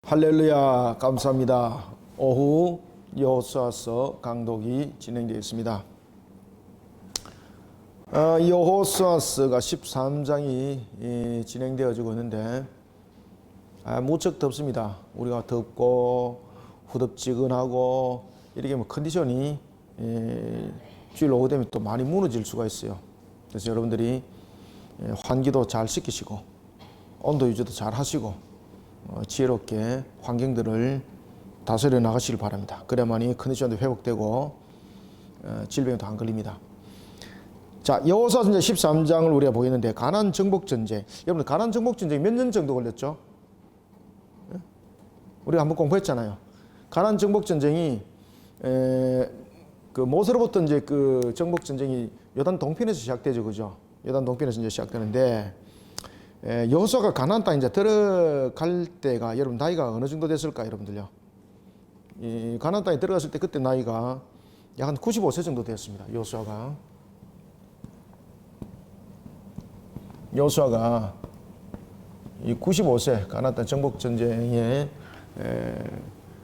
할렐루야, 감사합니다. 오후 여호수아서 강독이 진행되겠습니다. 여호수아서가 13장이 진행되어지고 있는데 무척 덥습니다. 우리가 덥고 후덥지근하고 이렇게 컨디션이 주일 오후 되면 또 많이 무너질 수가 있어요. 그래서 여러분들이 환기도 잘 시키시고 온도 유지도 잘 하시고 지혜롭게 환경들을 다스려 나가시길 바랍니다. 그래야만이 컨디션도 회복되고 질병도 안 걸립니다. 자, 여호수아서 13장을 우리가 보겠는데 가나안 정복 전쟁. 여러분, 가나안 정복 전쟁이 몇 년 정도 걸렸죠? 우리가 한번 공부했잖아요. 가나안 정복 전쟁이 그 모세로부터 이제 그 정복 전쟁이 요단 동편에서 시작되죠, 그죠? 요단 동편에서 이제 시작되는데 여호수아가 가나안 땅에 이제 들어갈 때가 여러분 나이가 어느 정도 됐을까, 여러분들요? 이 가나안 땅에 들어갔을 때 그때 나이가 약 한 95세 정도 되었습니다. 여호수아가 95세 가나안 땅 정복 전쟁에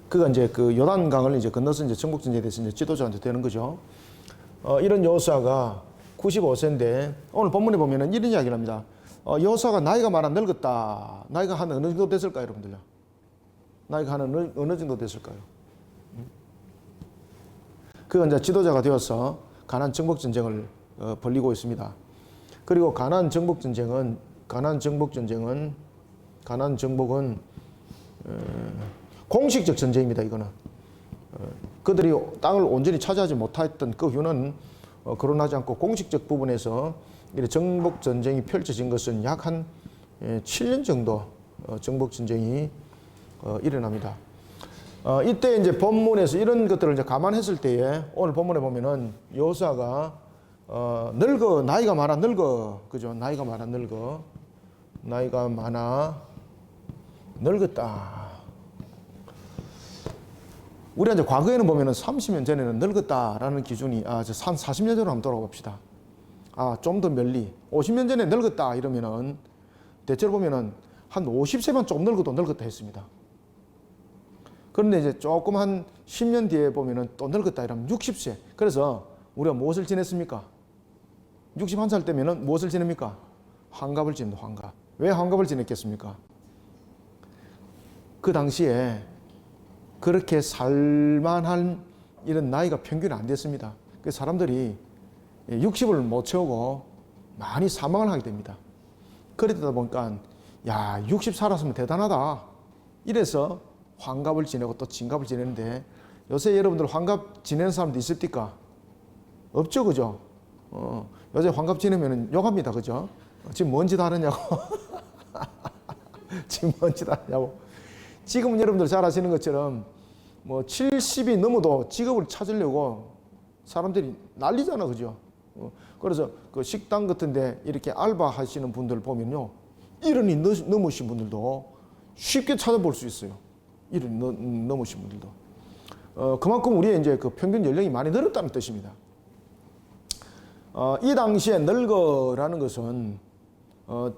그가 이제 그 요단강을 이제 건너서 이제 정복 전쟁에 대해서 이제 지도자한테 되는 거죠. 이런 여호수아가 95세인데 오늘 본문에 보면은 이런 이야기를 합니다. 여호수아가 나이가 많아 늙었다. 나이가 한 어느 정도 됐을까요, 여러분들요? 나이가 한 어느 정도 됐을까요? 그가 이제 지도자가 되어서 가나안 정복 전쟁을 벌이고 있습니다. 그리고 가나안 정복은 공식적 전쟁입니다. 이거는 그들이 땅을 온전히 차지하지 못했던 그 이유는 거론하지 않고 공식적 부분에서 정복 전쟁이 펼쳐진 것은 약 한 7년 정도 정복 전쟁이 일어납니다. 이때 이제 본문에서 이런 것들을 이제 감안했을 때에 오늘 본문에 보면은 여호수아가 나이가 많아 그죠? 나이가 많아 늙었다. 우리가 이제 과거에는 보면은 30년 전에는 늙었다라는 기준이 한 40년 전으로 한번 돌아가 봅시다. 좀 더 멀리 50년 전에 늙었다 이러면은 대체로 보면은 한 50세만 좀 늙어도 늙었다 했습니다. 그런데 이제 조금 한 10년 뒤에 보면은 또 늙었다 이러면 60세. 그래서 우리가 무엇을 지냈습니까? 61살 때면은 무엇을 지냅니까? 환갑을 지냅니다. 환갑. 왜 환갑을 지냈겠습니까? 그 당시에 그렇게 살만한 이런 나이가 평균이 안 됐습니다. 그 사람들이 60을 못 채우고 많이 사망을 하게 됩니다. 그러다 보니까 60 살았으면 대단하다. 이래서 환갑을 지내고 또 진갑을 지내는데 요새 여러분들 환갑 지내는 사람도 있습니까? 없죠, 그죠? 요새 환갑 지내면 욕합니다, 그죠? 지금 뭔 짓 하느냐고. 지금은 여러분들 잘 아시는 것처럼 70이 넘어도 직업을 찾으려고 사람들이 난리잖아, 그죠? 그래서 그 식당 같은데 이렇게 알바 하시는 분들 보면요, 70이 넘으신 분들도 쉽게 찾아볼 수 있어요. 70이 넘으신 분들도. 그만큼 우리의 이제 그 평균 연령이 많이 늘었다는 뜻입니다. 이 당시에 늙어라는 것은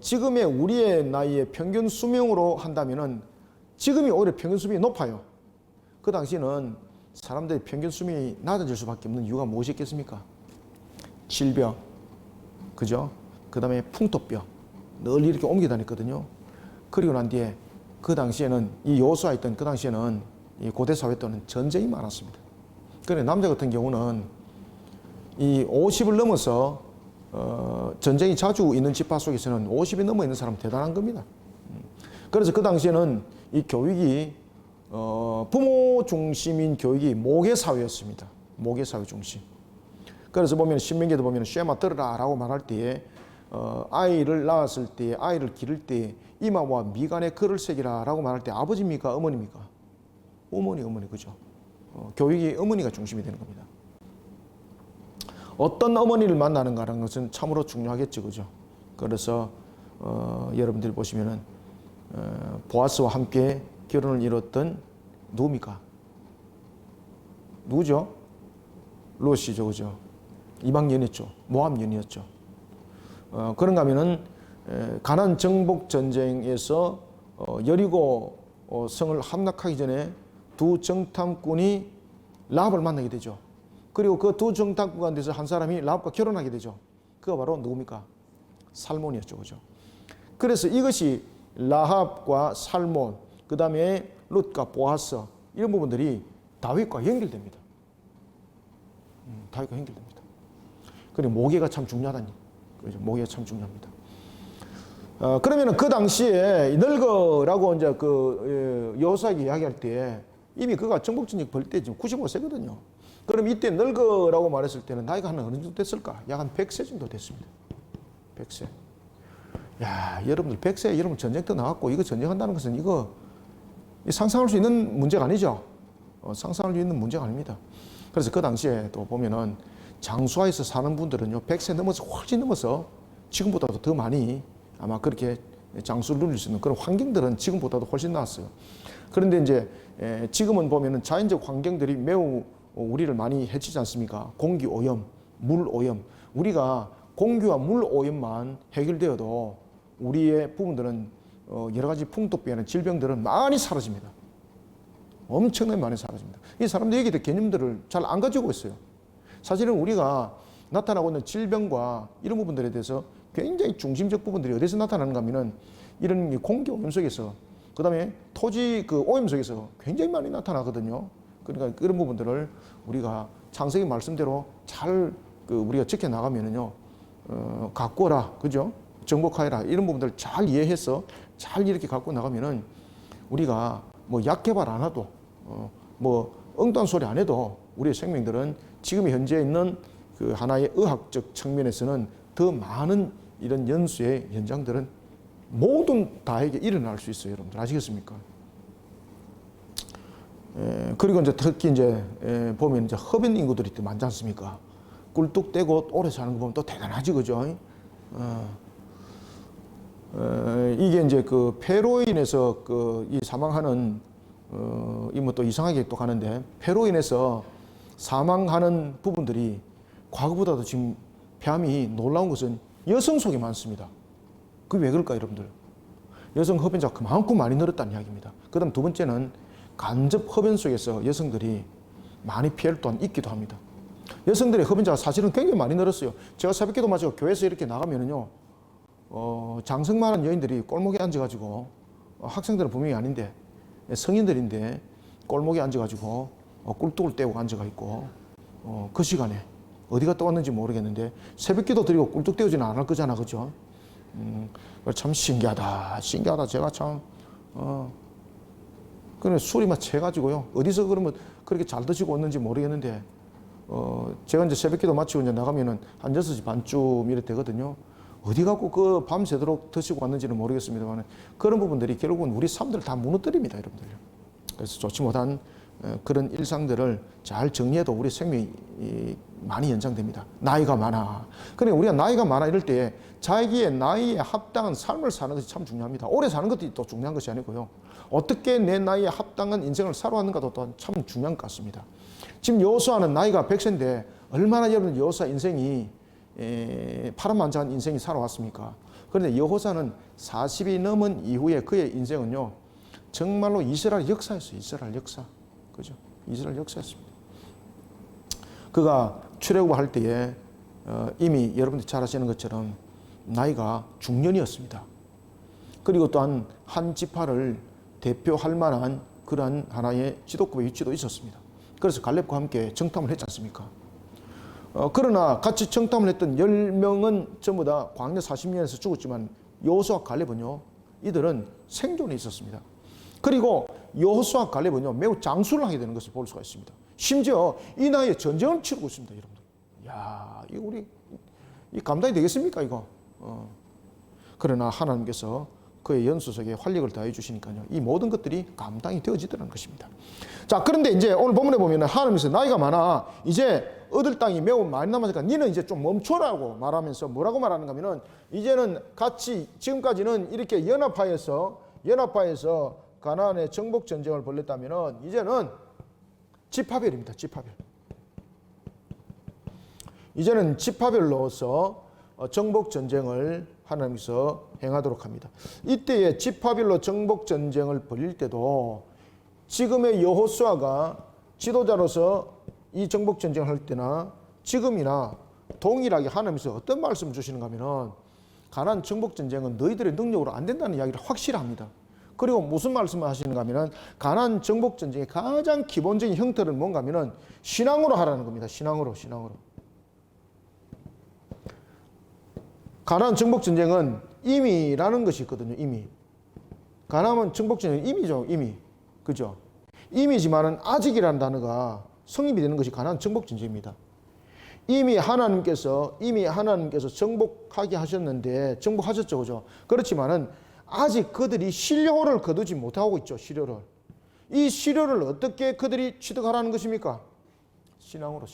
지금의 우리의 나이의 평균 수명으로 한다면은 지금이 오히려 평균 수명이 높아요. 그 당시에는 사람들의 평균 수명이 낮아질 수밖에 없는 이유가 무엇이겠습니까? 질병, 그죠? 그 다음에 풍토병, 늘 이렇게 옮겨 다녔거든요. 그리고 난 뒤에 그 당시에는 이 여호수아 있던 그 당시에는 이 고대 사회 때는 전쟁이 많았습니다. 그런데 남자 같은 경우는 이 50을 넘어서 전쟁이 자주 있는 집화 속에서는 50이 넘어 있는 사람은 대단한 겁니다. 그래서 그 당시에는 이 교육이 부모 중심인 교육이 모계사회였습니다. 모계사회 중심. 그래서 보면 신명기에도 보면 쉐마 들으라 라고 말할 때에 아이를 낳았을 때, 아이를 기를 때 이마와 미간에 글을 새기라 라고 말할 때 아버지입니까? 어머니입니까? 어머니, 그죠? 교육이 어머니가 중심이 되는 겁니다. 어떤 어머니를 만나는가라는 것은 참으로 중요하겠죠, 그죠? 그래서 여러분들이 보시면은 보아스와 함께 결혼을 이뤘던 누굽니까? 누구죠? 롯이죠, 그죠? 이방연이었죠. 모함연이었죠. 그런가 하면은 가나안 정복 전쟁에서 여리고 성을 함락하기 전에 두 정탐꾼이 라합을 만나게 되죠. 그리고 그 두 정탐꾼 가운데서 한 사람이 라합과 결혼하게 되죠. 그가 바로 누굽니까? 살몬이었죠. 그죠? 그래서 이것이 라합과 살몬, 그 다음에 룻과 보아스 이런 부분들이 다윗과 연결됩니다. 다윗과 연결됩니다. 그리고 모계가 참 중요하다니. 그죠? 모계가 참 중요합니다. 그러면 그 당시에 늙어라고 이제 그 여호수아에게 이야기할 때 이미 그가 정복전쟁 벌 때 지금 95세거든요. 그럼 이때 늙어라고 말했을 때는 나이가 한 어느 정도 됐을까? 약 한 100세 정도 됐습니다. 100세. 야, 여러분들 100세 여러분 전쟁터 나왔고 이거 전쟁한다는 것은 이거 상상할 수 있는 문제가 아니죠. 상상할 수 있는 문제가 아닙니다. 그래서 그 당시에 또 보면은 장수하에서 사는 분들은요 100세 넘어서 훨씬 넘어서 지금보다도 더 많이 아마 그렇게 장수를 누릴 수 있는 그런 환경들은 지금보다도 훨씬 나았어요. 그런데 이제 지금은 보면은 자연적 환경들이 매우 우리를 많이 해치지 않습니까? 공기 오염, 물 오염. 우리가 공기와 물 오염만 해결되어도 우리의 부분들은 여러 가지 풍토병이나 질병들은 많이 사라집니다. 엄청나게 많이 사라집니다. 이 사람들이 얘기된 개념들을 잘 안 가지고 있어요. 사실은 우리가 나타나고 있는 질병과 이런 부분들에 대해서 굉장히 중심적 부분들이 어디서 나타나는가 하면은 이런 공기 오염 속에서 그 다음에 토지 그 오염 속에서 굉장히 많이 나타나거든요. 그러니까 그런 부분들을 우리가 창세기 말씀대로 잘 그 우리가 지켜나가면은요, 가꾸어라. 그죠? 정복하여라. 이런 부분들을 잘 이해해서 잘 이렇게 갖고 나가면은 우리가 뭐 약개발 안 해도, 뭐 엉뚱한 소리 안 해도 우리의 생명들은 지금 현재 있는 그 하나의 의학적 측면에서는 더 많은 이런 연수의 현장들은 모든 다에게 일어날 수 있어요. 여러분들 아시겠습니까? 그리고 이제 특히 이제 보면 이제 흡연 인구들이 또 많지 않습니까? 꿀뚝대고 오래 사는 거 보면 또 대단하지, 그죠? 이게 이제 그 폐로 인해서 그 이 사망하는 이 뭐 또 이상하게 또 가는데 폐로 인해서 사망하는 부분들이 과거보다도 지금 폐암이 놀라운 것은 여성 속에 많습니다. 그게 왜 그럴까요, 여러분들? 여성 흡연자가 그만큼 많이 늘었다는 이야기입니다. 그 다음 두 번째는 간접 흡연 속에서 여성들이 많이 피해를 또한 입기도 합니다. 여성들의 흡연자가 사실은 굉장히 많이 늘었어요. 제가 새벽기도 마치고 교회에서 이렇게 나가면은요, 장성만한 여인들이 골목에 앉아가지고, 학생들은 분명히 아닌데, 성인들인데, 골목에 앉아가지고, 꿀뚝을 떼고 앉아가 있고, 그 시간에 어디 갔다 왔는지 모르겠는데, 새벽기도 드리고 꿀뚝 떼우지는 않을 거잖아, 그죠? 참 신기하다. 신기하다. 제가 참, 그래 술이 막 채가지고요. 어디서 그러면 그렇게 잘 드시고 왔는지 모르겠는데, 제가 이제 새벽기도 마치고 이제 나가면은 한 6시 반쯤 이래 되거든요. 어디 갖고 그 밤새도록 드시고 왔는지는 모르겠습니다만 그런 부분들이 결국은 우리 삶들을 다 무너뜨립니다, 여러분들. 그래서 좋지 못한 그런 일상들을 잘 정리해도 우리 생명이 많이 연장됩니다. 나이가 많아. 그러니까 우리가 나이가 많아 이럴 때 자기의 나이에 합당한 삶을 사는 것이 참 중요합니다. 오래 사는 것도 또 중요한 것이 아니고요. 어떻게 내 나이에 합당한 인생을 살아왔는가도 또한 참 중요한 것 같습니다. 지금 여호수아는 나이가 100세인데 얼마나 여러분 여호수아 인생이 파란만장한 인생이 살아왔습니까? 그런데 여호수아는 40이 넘은 이후에 그의 인생은요 정말로 이스라엘 역사였어요. 이스라엘 역사. 그죠? 이스라엘 역사였습니다. 그가 출애굽할 때에 이미 여러분들이 잘 아시는 것처럼 나이가 중년이었습니다. 그리고 또한 한 지파를 대표할 만한 그러한 하나의 지도급의 위치도 있었습니다. 그래서 갈렙과 함께 정탐을 했지 않습니까? 그러나 같이 정탐을 했던 10명은 전부 다 광야 40년에서 죽었지만 여호수아 갈렙은요 이들은 생존에 있었습니다. 그리고 여호수아 갈렙은요 매우 장수를 하게 되는 것을 볼 수가 있습니다. 심지어 이 나이에 전쟁을 치르고 있습니다, 여러분들. 야, 이거 우리 이 감당이 되겠습니까, 이거? 그러나 하나님께서 그의 연수 속에 활력을 더해 주시니까요. 이 모든 것들이 감당이 되어지더라는 것입니다. 자, 그런데 이제 오늘 본문에 보면 하나님께서 나이가 많아 이제 얻을 땅이 매우 많이 남았으니까 니는 이제 좀 멈춰라고 말하면서 뭐라고 말하는가 하면은 이제는 같이 지금까지는 이렇게 연합하여서 가나안의 정복 전쟁을 벌였다면은 이제는 지파별입니다. 지파별. 이제는 지파별로서 정복 전쟁을 하나님께서 행하도록 합니다. 이때에 지파별로 정복 전쟁을 벌일 때도 지금의 여호수아가 지도자로서 이 정복 전쟁을 할 때나 지금이나 동일하게 하나님께서 어떤 말씀을 주시는가 하면은 가나안 정복 전쟁은 너희들의 능력으로 안 된다는 이야기를 확실합니다. 그리고 무슨 말씀을 하시는가 하면은 가나안 정복 전쟁의 가장 기본적인 형태는 뭔가 하면은 신앙으로 하라는 겁니다. 신앙으로. 가나안 정복 전쟁은 임의라는 것이 있거든요. 임의. 가나안 정복 전쟁은 임의죠. 임의. 그죠? 임의지만은 아직이라는 단어가 성립이 되는 것이 가나안 정복 전쟁입니다. 이미 하나님께서 정복하게 하셨는데 정복하셨죠. 그죠? 그렇지만은 아직 그들이 시료를 거두지 못하고 있죠. 시료를. 이 시료를 어떻게 그들이 취득하라는 것입니까? 신앙으로.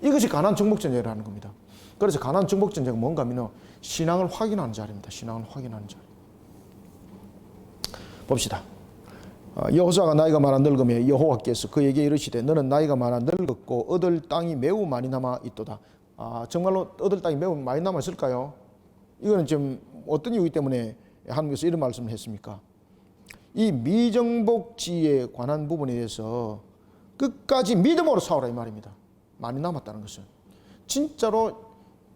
이것이 가나안 정복 전쟁이라는 겁니다. 그래서 가나안 정복 전쟁은 뭔가 하면 신앙을 확인하는 자리입니다. 신앙을 확인하는 자리. 봅시다. 여호수아가 나이가 많아 늙음에 여호와께서 그에게 이르시되 너는 나이가 많아 늙었고 얻을 땅이 매우 많이 남아 있도다. 정말로 얻을 땅이 매우 많이 남아 있을까요? 이거는 지금 어떤 이유 때문에 하나님께서 이런 말씀을 했습니까? 이 미정복지에 관한 부분에 대해서 끝까지 믿음으로 싸우라 이 말입니다. 많이 남았다는 것은 진짜로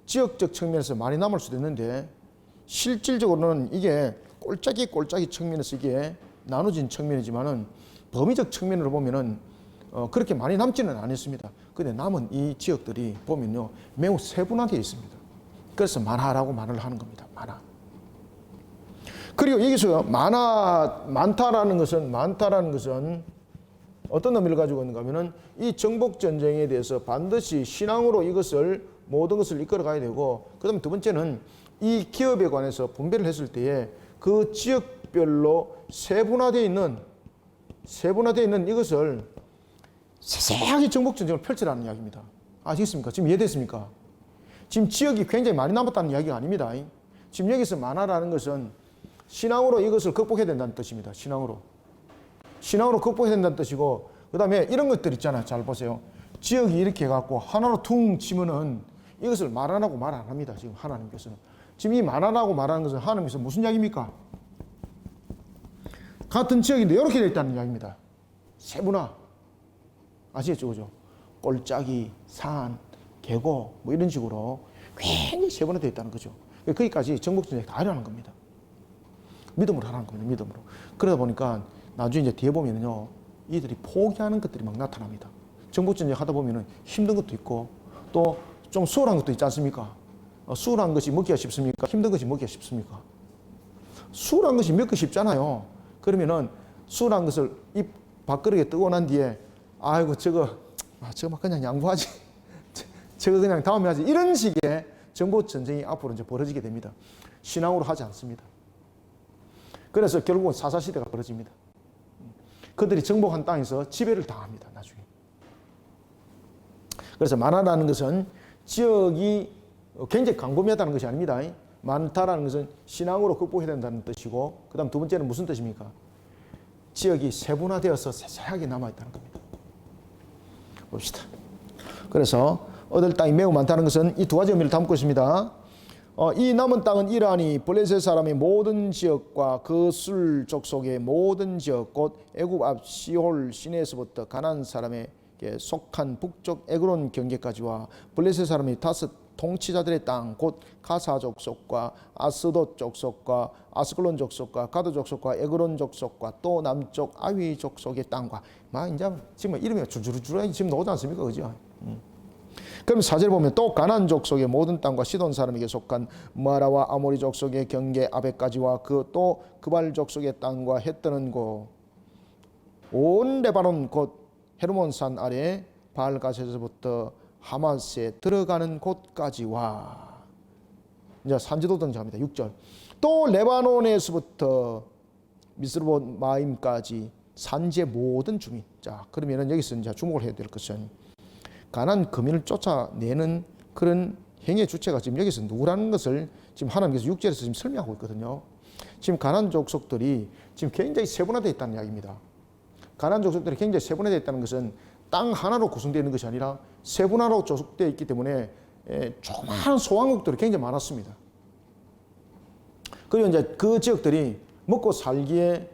지역적 측면에서 많이 남을 수도 있는데 실질적으로는 이게 꼴짜기 측면에서 이게 나눠진 측면이지만은 범위적 측면으로 보면은 그렇게 많이 남지는 않았습니다. 근데 남은 이 지역들이 보면요 매우 세분화되어 있습니다. 그래서 많아라고 말을 하는 겁니다. 많아. 그리고 여기서 많다라는 것은 어떤 의미를 가지고 있는가 하면은 이 정복 전쟁에 대해서 반드시 신앙으로 이것을 모든 것을 이끌어 가야 되고, 그다음에 두 번째는 이 기업에 관해서 분배를 했을 때에 그 지역별로 세분화되어 있는 이것을 세세하게 정복 전쟁을 펼치라는 이야기입니다. 아시겠습니까? 지금 이해됐습니까? 지금 지역이 굉장히 많이 남았다는 이야기가 아닙니다. 지금 여기서 많아라는 것은 신앙으로 이것을 극복해야 된다는 뜻입니다. 신앙으로 극복해야 된다는 뜻이고, 그 다음에 이런 것들 있잖아요. 잘 보세요. 지역이 이렇게 해갖고 하나로 퉁 치면은 이것을 말 안 하고 말 안 합니다. 지금 하나님께서는. 지금 이 말 안 하고 말하는 것은 하나님께서 무슨 이야기입니까? 같은 지역인데 이렇게 되어 있다는 이야기입니다. 세분화. 아시겠죠? 그죠? 꼴짜기, 산, 계곡 뭐 이런 식으로 굉장히 세분화되어 있다는 거죠. 거기까지 정복전쟁이 다 하라는 겁니다. 믿음으로 하라는 겁니다. 믿음으로. 그러다 보니까 나중에 이제 뒤에 보면은요, 이들이 포기하는 것들이 막 나타납니다. 정복전쟁 하다 보면은 힘든 것도 있고 또 좀 수월한 것도 있지 않습니까? 수월한 것이 먹기가 쉽습니까? 힘든 것이 먹기가 쉽습니까? 수월한 것이 먹기 쉽잖아요. 그러면은 수월한 것을 입 밥그릇에 뜨고 난 뒤에 아이고 저거 막 그냥 양보하지. 저거 그냥 다음에 하지. 이런 식의 정복전쟁이 앞으로 이제 벌어지게 됩니다. 신앙으로 하지 않습니다. 그래서 결국은 사사시대가 벌어집니다. 그들이 정복한 땅에서 지배를 당합니다. 나중에. 그래서 많아라는 것은 지역이 굉장히 광범위하다는 것이 아닙니다. 많다라는 것은 신앙으로 극복해야 된다는 뜻이고, 그 다음 두 번째는 무슨 뜻입니까? 지역이 세분화되어서 세세하게 남아있다는 겁니다. 봅시다. 그래서 얻을 땅이 매우 많다는 것은 이 두 가지 의미를 담고 있습니다. 이 남은 땅은 이러하니 블레셋 사람의 모든 지역과 그 술 족속의 모든 지역 곧 애굽 앞 시홀 시내에서부터 가나안 사람에게 속한 북쪽 에그론 경계까지와 블레셋 사람의 다섯 통치자들의 땅 곧 가사 족속과 아스돗 족속과 아스글론 족속과 가드 족속과 에그론 족속과 또 남쪽 아위 족속의 땅과 막 이제 지금 이름이 줄줄줄 지금 나오지 않습니까? 그죠? 그럼 4절 보면 또 가나안 족속의 모든 땅과 시돈 사람에게 속한 모아라와 아모리 족속의 경계 아베까지와 그 또 그발 족속의 땅과 해 뜨는 곳 온 레바논 곧 헤르몬 산 아래 바알가세에서부터 하마스에 들어가는 곳까지와 이제 산지도 등장합니다. 6절 또 레바논에서부터 미스르봇 마임까지 산지의 모든 주민. 자 그러면은 여기서 이제 주목을 해야 될 것은 가나안 거민을 쫓아내는 그런 행위의 주체가 지금 여기서 누구라는 것을 지금 하나님께서 6절에서 지금 설명하고 있거든요. 지금 가나안 족속들이 지금 굉장히 세분화되어 있다는 이야기입니다. 가나안 족속들이 굉장히 세분화되어 있다는 것은 땅 하나로 구성되어 있는 것이 아니라 세분화로 조속되어 있기 때문에 조그마한 소왕국들이 굉장히 많았습니다. 그리고 이제 그 지역들이 먹고 살기에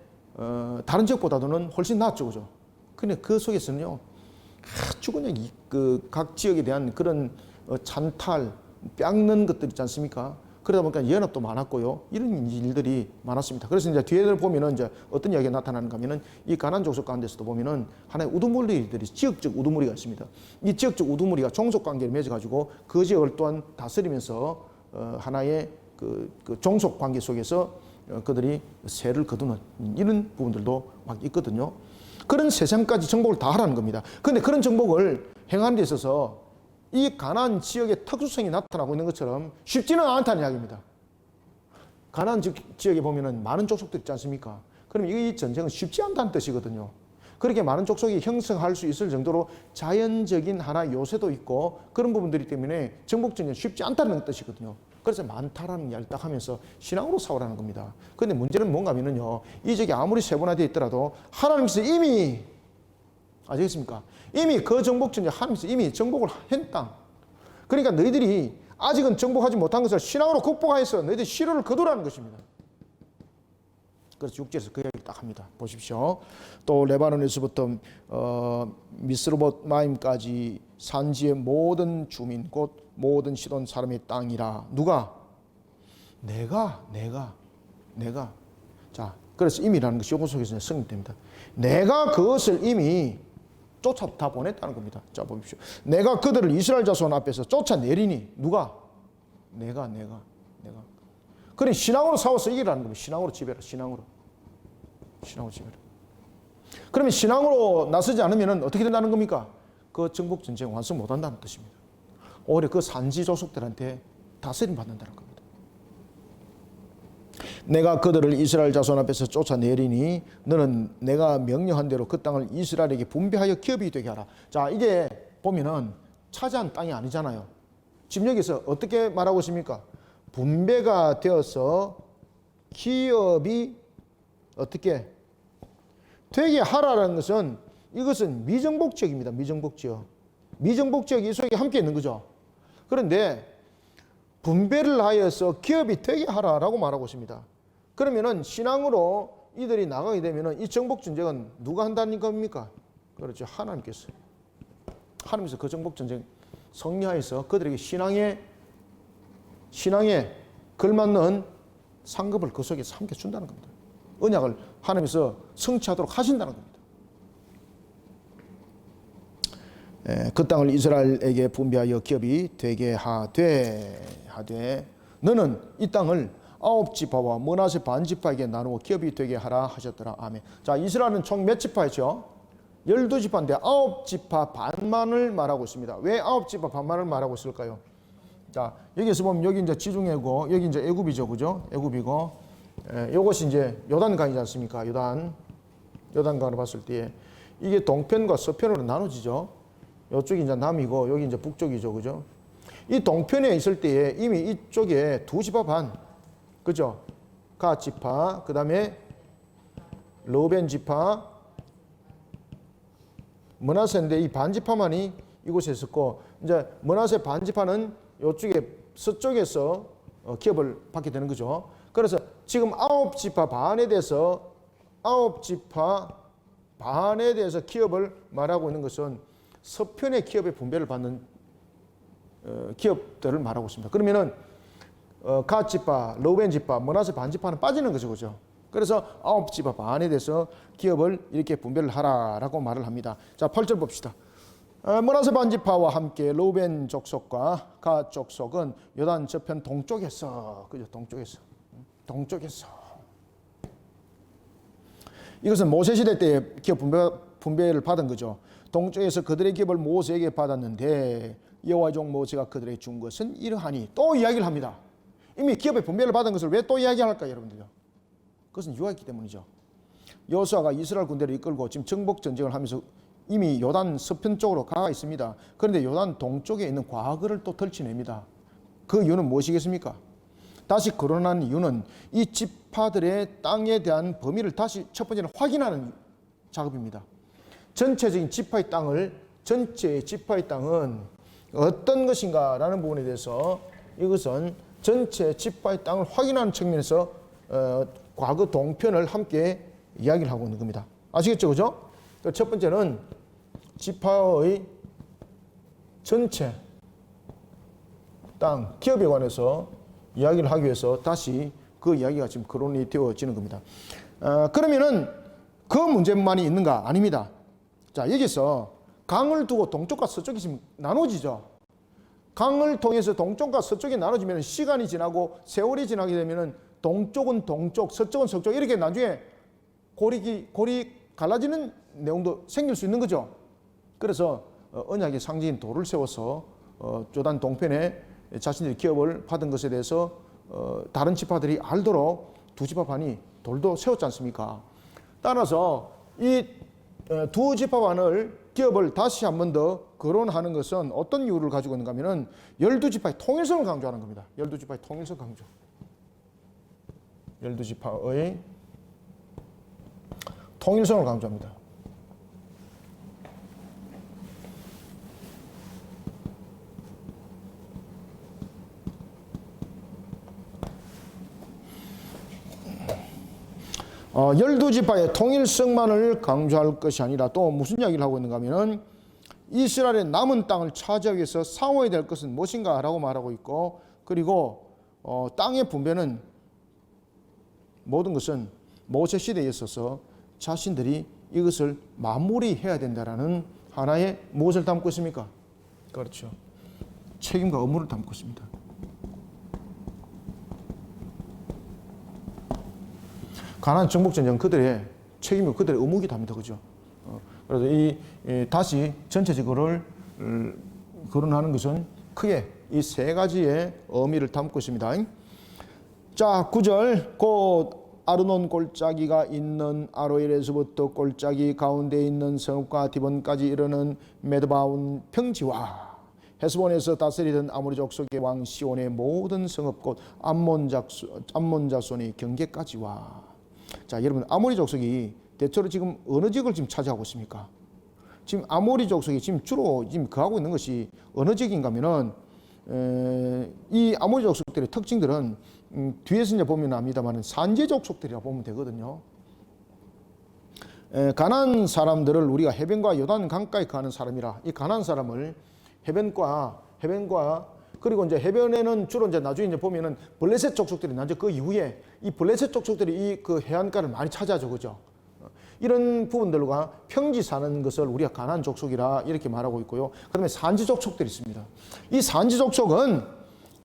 다른 지역보다는 훨씬 낫죠, 그죠? 근데 그 속에서는요, 아주 그냥 각 지역에 대한 그런 찬탈, 뺏는 것들 있지 않습니까? 그러다 보니까 연합도 많았고요. 이런 일들이 많았습니다. 그래서 이제 뒤에 보면은 이제 어떤 이야기가 나타나는가 하면은 이 가나안 족속 가운데서도 보면은 하나의 우두머리들이 지역적 우두머리가 있습니다. 이 지역적 우두머리가 종속 관계를 맺어가지고 그 지역을 또한 다스리면서 하나의 그 종속 관계 속에서 그들이 세를 거두는 이런 부분들도 막 있거든요. 그런 세상까지 정복을 다 하라는 겁니다. 그런데 그런 정복을 행하는 데 있어서 이 가나안 지역의 특수성이 나타나고 있는 것처럼 쉽지는 않다는 이야기입니다. 가나안 지역에 보면은 많은 족속들 있지 않습니까? 그럼 이 전쟁은 쉽지 않다는 뜻이거든요. 그렇게 많은 족속이 형성할 수 있을 정도로 자연적인 하나 요새도 있고 그런 부분들이 때문에 정복 전쟁은 쉽지 않다는 뜻이거든요. 그래서 많다라는 이야기를 딱 하면서 신앙으로 싸우라는 겁니다. 그런데 문제는 뭔가 하면요, 이 지역이 아무리 세분화되어 있더라도 하나님께서 이미 아시겠습니까? 이미 그 정복 전쟁 하나님께서 이미 정복을 한 땅. 그러니까 너희들이 아직은 정복하지 못한 것을 신앙으로 극복하여서 너희들이 시로를 거두라는 것입니다. 그래서 6절에서 그 이야기를 딱 합니다. 보십시오. 또 레바논에서부터 미스르봇 마임까지 산지의 모든 주민 곧 모든 시돈 사람의 땅이라. 누가? 내가. 자, 그래서 이미라는 것이 요거 속에서 성립됩니다. 내가 그것을 이미 쫓아 다 보냈다는 겁니다. 자, 보십시오. 내가 그들을 이스라엘 자손 앞에서 쫓아내리니. 누가? 내가. 그래, 신앙으로 싸워서 이기라는 겁니다. 신앙으로 지배라. 신앙으로 지배라. 그러면 신앙으로 나서지 않으면 어떻게 된다는 겁니까? 그 정복 전쟁 완성 못한다는 뜻입니다. 오히려 그 산지 조속들한테 다스림 받는다는 겁니다. 내가 그들을 이스라엘 자손 앞에서 쫓아내리니 너는 내가 명령한 대로 그 땅을 이스라엘에게 분배하여 기업이 되게 하라. 자, 이게 보면은 차지한 땅이 아니잖아요. 지금 여기서 어떻게 말하고 있습니까? 분배가 되어서 기업이 어떻게 되게 하라는 것은 이것은 미정복 지역입니다. 미정복 지역이 이 속에 함께 있는 거죠. 그런데 분배를 하여서 기업이 되게 하라라고 말하고 있습니다. 그러면은 신앙으로 이들이 나가게 되면은 이 정복 전쟁은 누가 한다는 겁니까? 그렇죠. 하나님께서 그 정복 전쟁 성리하여서 그들에게 신앙에 걸맞는 상급을 그 속에서 함께 준다는 겁니다. 언약을 하나님께서 성취하도록 하신다는 겁니다. 그 땅을 이스라엘에게 분배하여 기업이 되게 하되 너는 이 땅을 9지파와 므낫세 반지파에게 나누어 기업이 되게 하라 하셨더라. 아멘. 자, 이스라엘은 총 몇 지파였죠? 12지파인데 9지파 반만을 말하고 있습니다. 왜 9지파 반만을 말하고 있을까요? 자, 여기서 보면 여기 이제 지중해고 여기 이제 애굽이죠, 그죠? 애굽이고 이것이 이제 요단강이지 않습니까? 요단강으로 봤을 때 이게 동편과 서편으로 나눠지죠. 이쪽이 이제 남이고 여기 이제 북쪽이죠, 그죠? 이 동편에 있을 때에 이미 이쪽에 2지파 반, 그죠? 갓 지파, 그 다음에 르벤 지파, 므낫세인데 이 반지파만이 이곳에 있었고 이제 므낫세 반지파는 이쪽에 서쪽에서 기업을 받게 되는 거죠. 그래서 지금 9지파 반에 대해서 기업을 말하고 있는 것은 서편의 기업의 분배를 받는 기업들을 말하고 있습니다. 그러면은 갓 지파, 르벤 지파, 므낫세 반지파는 빠지는 거죠, 그죠? 그래서 9지파 반에 대해서 기업을 이렇게 분배를 하라라고 말을 합니다. 자, 8절 봅시다. 므낫세 반지파와 함께 르벤 족속과 갓 족속은 요단 저편 동쪽에서, 그죠? 동쪽에서. 이것은 모세 시대 때 기업 분배를 받은 거죠. 동쪽에서 그들의 기업을 모세에게 받았는데 여호와의 종 모세가 그들에게 준 것은 이러하니 또 이야기를 합니다. 이미 기업의 분배를 받은 것을 왜 또 이야기할까요, 여러분들요? 그것은 이유가 있기 때문이죠. 여호수아가 이스라엘 군대를 이끌고 지금 정복 전쟁을 하면서 이미 요단 서편 쪽으로 가 있습니다. 그런데 요단 동쪽에 있는 과거를 또 덜쳐냅니다. 그 이유는 무엇이겠습니까? 다시 거론한 이유는 이 지파들의 땅에 대한 범위를 다시 첫 번째는 확인하는 작업입니다. 전체의 지파의 땅은 어떤 것인가라는 부분에 대해서 이것은 전체 지파의 땅을 확인하는 측면에서 과거 동편을 함께 이야기를 하고 있는 겁니다. 아시겠죠? 그죠? 첫 번째는 지파의 전체 땅, 기업에 관해서 이야기를 하기 위해서 다시 그 이야기가 지금 거론이 되어지는 겁니다. 그러면은 그 문제만이 있는가? 아닙니다. 자, 여기서 강을 두고 동쪽과 서쪽이 지금 나눠지죠. 강을 통해서 동쪽과 서쪽이 나눠지면 시간이 지나고 세월이 지나게 되면은 동쪽은 동쪽, 서쪽은 서쪽 이렇게 나중에 골이 갈라지는 내용도 생길 수 있는 거죠. 그래서 언약의 상징인 돌을 세워서 조단 동편에 자신들이 기업을 받은 것에 대해서 다른 지파들이 알도록 두 지파 반이 돌도 세웠지 않습니까? 따라서 이 두 지파 반을 기업을 다시 한 번 더 거론하는 것은 어떤 이유를 가지고 있는가 하면은 12지파의 통일성을 강조하는 겁니다. 12지파의 통일성 강조. 12지파의 통일성을 강조합니다. 열두 지파의 통일성만을 강조할 것이 아니라 또 무슨 이야기를 하고 있는가 하면은 이스라엘의 남은 땅을 차지하기 위해서 싸워야 될 것은 무엇인가 라고 말하고 있고, 그리고 땅의 분배는 모든 것은 모세 시대에 있어서 자신들이 이것을 마무리해야 된다라는 하나의 무엇을 담고 있습니까? 그렇죠. 책임과 의무를 담고 있습니다. 가나안 정복전쟁 그들의 책임이고 그들의 의무이기도 합니다. 그죠? 그래서 다시 전체적으로 거론하는 것은 크게 이 세 가지의 의미를 담고 있습니다. 자, 9절. 곧 아르논 골짜기가 있는 아로엘에서부터 골짜기 가운데 있는 성읍과 디본까지 이르는 메드바운 평지와 헤스본에서 다스리던 아모리 족속의 왕 시온의 모든 성읍 곧 암몬 자손의 경계까지와. 자, 여러분, 아모리 족속이 대체로 지금 어느 지역을 지금 차지하고 있습니까? 지금 아모리 족속이 지금 주로 지금 거하고 있는 것이 어느 지역인가 하면은 이 아모리 족속들의 특징들은 뒤에서 이제 보면 압니다만 산지 족속들이라 보면 되거든요. 가나안 사람들을 우리가 해변과 요단 강가에 가는 사람이라, 이 가나안 사람을 해변과 그리고 이제 해변에는 주로 이제 나중에 이제 보면은 블레셋 족속들이 나중에 그 이후에 이 블레셋 족속들이 이 그 해안가를 많이 차지하죠, 그죠? 이런 부분들과 평지 사는 것을 우리가 가나안 족속이라 이렇게 말하고 있고요. 그다음에 산지 족속들이 있습니다. 이 산지 족속은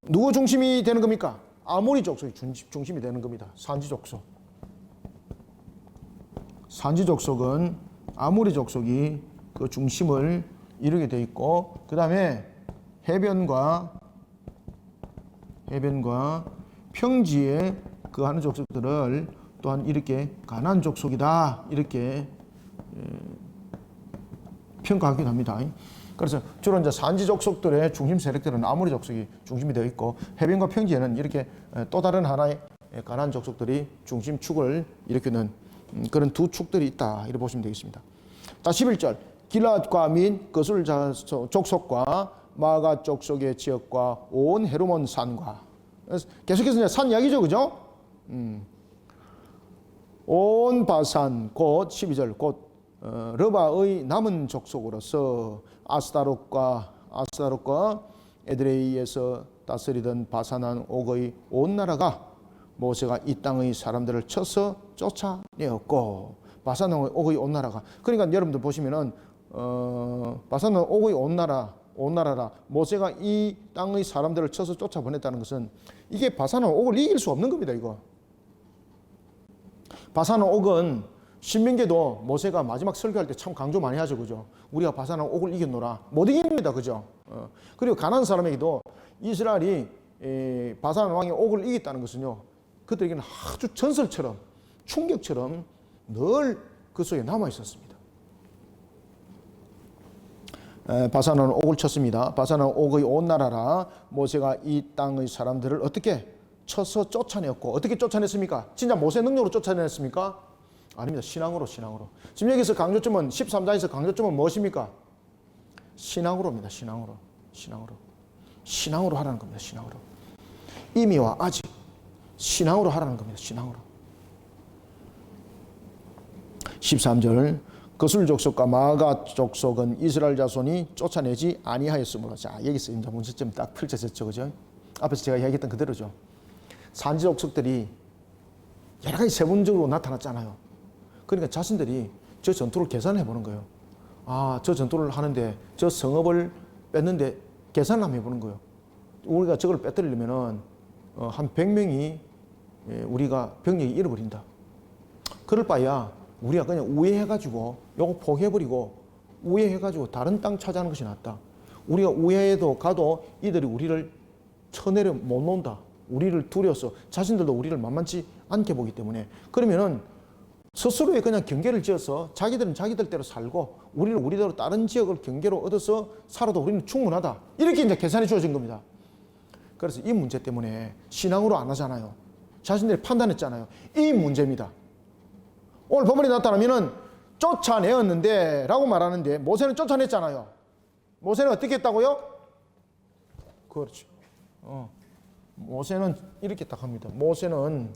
누구 중심이 되는 겁니까? 아모리 족속이 중심이 되는 겁니다. 산지 족속. 산지 족속은 아모리 족속이 그 중심을 이루게 돼 있고, 그다음에 해변과 평지에 그 하는 족속들을 또한 이렇게 가나안 족속이다 이렇게 평가하기도 합니다. 그래서 주로 이제 산지 족속들의 중심 세력들은 아모리 족속이 중심이 되어 있고, 해변과 평지에는 이렇게 또 다른 하나의 가나안 족속들이 중심축을 일으키는 그런 두 축들이 있다 이렇게 보시면 되겠습니다. 자, 11절. 길앗과 민 거술 족속과 마가 족속의 지역과 온 헤르몬 산과. 계속해서 이제 산 이야기죠, 그죠? 온 바산 곧 12절 곧 르바의 남은 족속으로서 아스타롯과 에드레이에서 다스리던 바산한 옥의 온 나라가 모세가 이 땅의 사람들을 쳐서 쫓아내었고, 바산한 옥의 온 나라가, 그러니까 여러분들 보시면은 바산한 옥의 온 나라라 모세가 이 땅의 사람들을 쳐서 쫓아보냈다는 것은 이게 바산한 옥을 이길 수 없는 겁니다. 이거 바산한 옥은 신명기도 모세가 마지막 설교할 때 참 강조 많이 하죠, 그죠? 우리가 바산한 옥을 이겼노라. 못 이깁니다, 그죠? 그리고 가나안 사람에게도 이스라엘이 바산 왕의 옥을 이겼다는 것은요, 그들에게는 아주 전설처럼 충격처럼 늘 그 속에 남아 있었습니다. 바산은 옥을 쳤습니다. 바산은 옥의 온 나라라 모세가 이 땅의 사람들을 어떻게 쳐서 쫓아내었고, 어떻게 쫓아냈습니까? 진짜 모세 능력으로 쫓아냈습니까? 아닙니다. 신앙으로. 지금 여기서 강조점은 13장에서 강조점은 무엇입니까? 신앙으로입니다. 신앙으로. 신앙으로. 신앙으로 하라는 겁니다. 신앙으로. 이미와 아직. 신앙으로 하라는 겁니다. 신앙으로. 13절 거슬 족속과 마가 족속은 이스라엘 자손이 쫓아내지 아니하였으므로. 자, 여기서 이제 문제점 딱 펼쳐졌죠. 그죠? 앞에서 제가 이야기했던 그대로죠. 산지 족속들이 여러 가지 세분적으로 나타났잖아요. 그러니까 자신들이 저 전투를 계산해 보는 거예요. 아, 저 전투를 하는데 저 성읍을 뺐는데 계산을 한번 해보는 거예요. 우리가 저걸 빼뜨리려면은 한 100명이 우리가 병력이 잃어버린다. 그럴 바에야 우리가 그냥 우회해가지고 요거 포기해버리고 우회해가지고 다른 땅 차지하는 것이 낫다. 우리가 우회해도 가도 이들이 우리를 쳐내려 못 논다. 우리를 두려워서 자신들도 우리를 만만치 않게 보기 때문에 그러면은 스스로의 그냥 경계를 지어서 자기들은 자기들대로 살고 우리는 우리대로 다른 지역을 경계로 얻어서 살아도 우리는 충분하다. 이렇게 이제 계산이 주어진 겁니다. 그래서 이 문제 때문에 신앙으로 안 하잖아요. 자신들이 판단했잖아요. 이 문제입니다. 오늘 본문이 나타나면은 쫓아내었는데 라고 말하는데 모세는 쫓아냈잖아요. 모세는 어떻게 했다고요? 그렇죠. 모세는 이렇게 딱 합니다. 모세는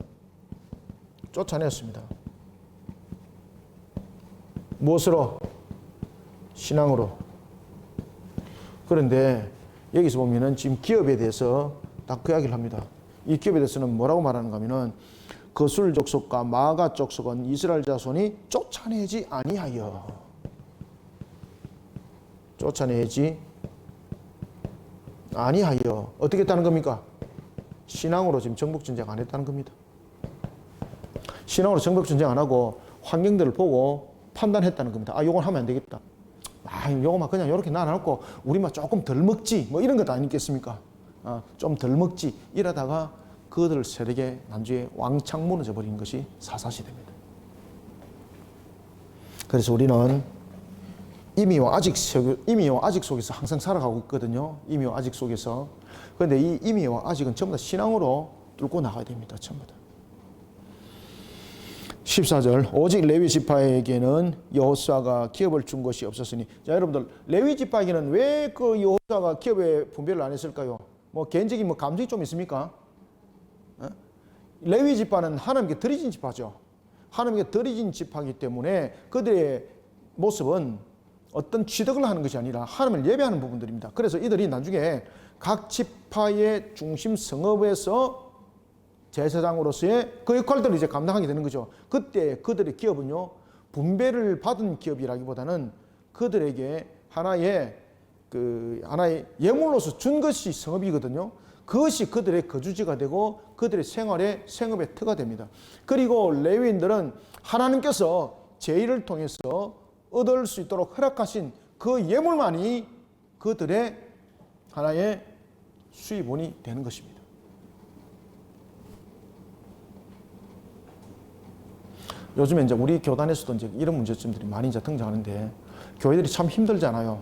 쫓아냈습니다. 무엇으로? 신앙으로. 그런데 여기서 보면은 지금 기업에 대해서 딱 그 이야기를 합니다. 이 기업에 대해서는 뭐라고 말하는가 하면은 거술 족속과 마가 족속은 이스라엘 자손이 쫓아내지 아니하여. 쫓아내지 아니하여. 어떻게 했다는 겁니까? 신앙으로 지금 정복전쟁 안 했다는 겁니다. 신앙으로 정복전쟁 안 하고 환경들을 보고 판단했다는 겁니다. 아, 요건 하면 안 되겠다. 아, 요거만 그냥 요렇게 놔놓고 우리만 조금 덜 먹지. 뭐 이런 것 아니겠습니까? 좀 덜 먹지. 이러다가 그들 세력에 나중에 왕창 무너져 버린 것이 사사시대입니다. 그래서 우리는 이미와 아직 속에서 항상 살아가고 있거든요. 이미와 아직 속에서. 그런데 이 이미와 아직은 전부 다 신앙으로 뚫고 나가야 됩니다. 전부 다. 14절 오직 레위 지파에게는 여호수아가 기업을 준 것이 없었으니. 자, 여러분들 레위 지파에게는 왜 그 여호수아가 기업의 분배를 안 했을까요? 뭐 개인적인 뭐 감정이 좀 있습니까? 레위 지파는 하나님께 드려진 지파죠. 하나님께 드려진 지파이기 때문에 그들의 모습은 어떤 취득을 하는 것이 아니라 하나님을 예배하는 부분들입니다. 그래서 이들이 나중에 각 지파의 중심 성읍에서 제사장으로서의 그 역할들을 이제 감당하게 되는 거죠. 그때 그들의 기업은요, 분배를 받은 기업이라기보다는 그들에게 하나의 예물로서 준 것이 성읍이거든요. 그것이 그들의 거주지가 되고 그들의 생업의 터가 됩니다. 그리고 레위인들은 하나님께서 제의를 통해서 얻을 수 있도록 허락하신 그 예물만이 그들의 하나의 수입원이 되는 것입니다. 요즘에 이제 우리 교단에서도 이제 이런 문제점들이 많이 이제 등장하는데, 교회들이 참 힘들잖아요.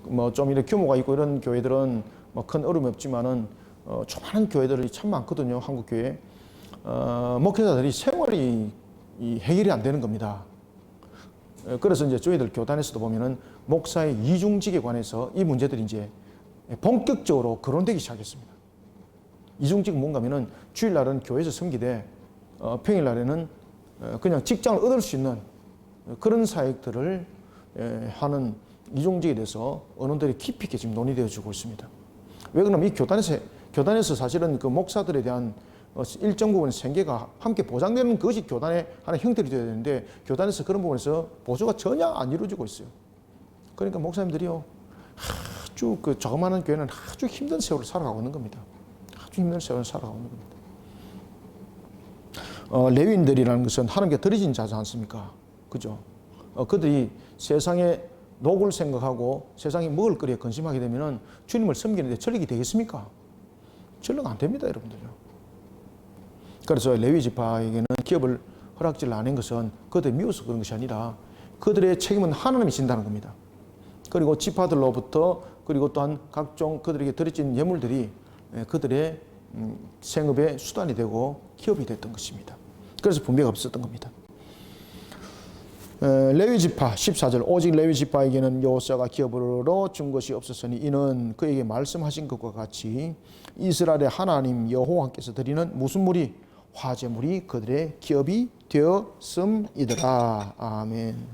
뭐 좀 이렇게 규모가 있고 이런 교회들은 뭐 큰 어려움이 없지만은 조그마한 교회들이 참 많거든요. 한국 교회. 목회자들이 생활이 해결이 안 되는 겁니다. 그래서 이제 저희들 교단에서도 보면은 목사의 이중직에 관해서 이 문제들이 이제 본격적으로 거론되기 시작했습니다. 이중직은 뭔가 하면은 주일날은 교회에서 섬기되 평일날에는 그냥 직장을 얻을 수 있는 그런 사역들을 하는 이중직에 대해서 언론들이 깊이 있게 지금 논의되어지고 있습니다. 왜 그러냐면 이 교단에서 사실은 그 목사들에 대한 일정 부분의 생계가 함께 보장되는 것이 교단의 하나의 형태이 되어야 되는데, 교단에서 그런 부분에서 보조가 전혀 안 이루어지고 있어요. 그러니까 목사님들이요, 아주 그 조그마한 교회는 아주 힘든 세월을 살아가고 있는 겁니다. 아주 힘든 세월을 살아가고 있는 겁니다. 레위인들이라는 것은 하나님께 드려진 자지 않습니까? 그죠? 그들이 세상의 녹을 생각하고 세상에 먹을 거리에 근심하게 되면은 주님을 섬기는데 전력이 되겠습니까? 전력 안 됩니다, 여러분들요. 그래서 레위 지파에게는 기업을 허락지를 안 한 것은 그들이 미워서 그런 것이 아니라 그들의 책임은 하나님이 진다는 겁니다. 그리고 지파들로부터, 그리고 또한 각종 그들에게 드려진 예물들이 그들의 생업의 수단이 되고 기업이 됐던 것입니다. 그래서 분배가 없었던 겁니다. 레위 지파 14절 오직 레위 지파에게는 여호수아가 기업으로 준 것이 없었으니 이는 그에게 말씀하신 것과 같이 이스라엘의 하나님 여호와께서 드리는 무슨 물이 화제물이 그들의 기업이 되었음이더라. 아멘.